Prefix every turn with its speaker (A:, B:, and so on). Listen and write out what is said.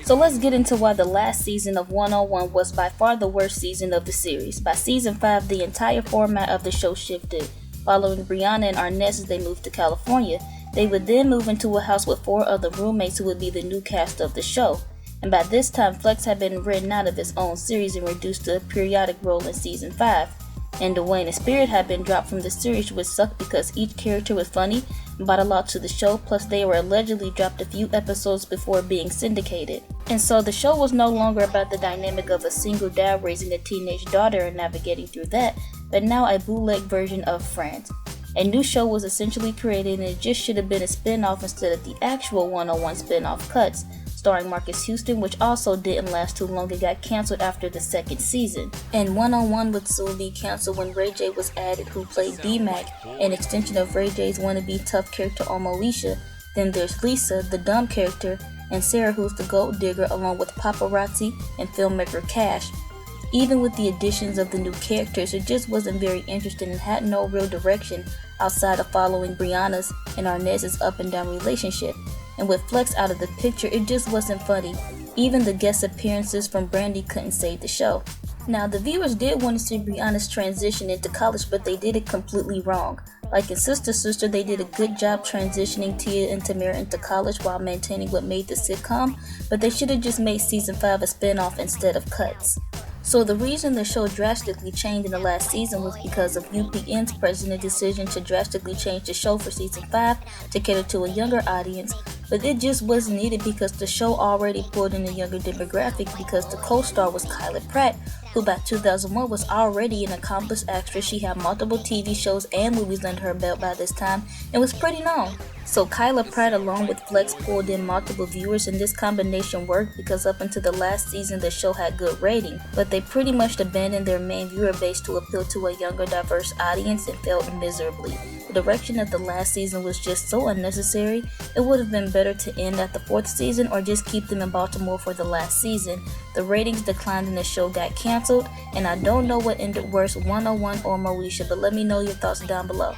A: So let's get into why the last season of 101 was by far the worst season of the series. By season 5, the entire format of the show shifted. Following Brianna and Arnez as they moved to California, they would then move into a house with 4 other roommates who would be the new cast of the show. And by this time, Flex had been written out of his own series and reduced to a periodic role in season 5. And Dwayne and Spirit had been dropped from the series, which sucked because each character was funny and brought a lot to the show, plus they were allegedly dropped a few episodes before being syndicated. And so the show was no longer about the dynamic of a single dad raising a teenage daughter and navigating through that, but now a bootleg version of Friends. A new show was essentially created and it just should have been a spin-off instead of the actual 101 spin-off cuts, starring Marcus Houston, which also didn't last too long and got cancelled after the second season. And 101 would soon be cancelled when Ray J was added, who played D-Mac, an extension of Ray J's wannabe tough character on Moesha. Then there's Lisa, the dumb character, and Sarah, who's the gold digger, along with paparazzi and filmmaker Cash. Even with the additions of the new characters, it just wasn't very interesting and had no real direction outside of following Brianna's and Arnez's up and down relationship. And with Flex out of the picture, it just wasn't funny. Even the guest appearances from Brandy couldn't save the show. Now, the viewers did want to see Brianna's transition into college, but they did it completely wrong. Like in Sister Sister, they did a good job transitioning Tia and Tamara into college while maintaining what made the sitcom, but they should have just made season 5 a spin-off instead of cuts. So the reason the show drastically changed in the last season was because of UPN's president's decision to drastically change the show for season 5 to cater to a younger audience, but it just wasn't needed because the show already pulled in a younger demographic because the co-star was Kyla Pratt, who by 2001 was already an accomplished actress. She had multiple TV shows and movies under her belt by this time and was pretty known. So Kyla Pratt along with Flex pulled in multiple viewers, and this combination worked because up until the last season the show had good rating, but they pretty much abandoned their main viewer base to appeal to a younger diverse audience and failed miserably. The direction of the last season was just so unnecessary. It would have been better to end at the 4th season or just keep them in Baltimore for the last season. The ratings declined and the show got cancelled, and I don't know what ended worse, 101 or Moesha, but let me know your thoughts down below.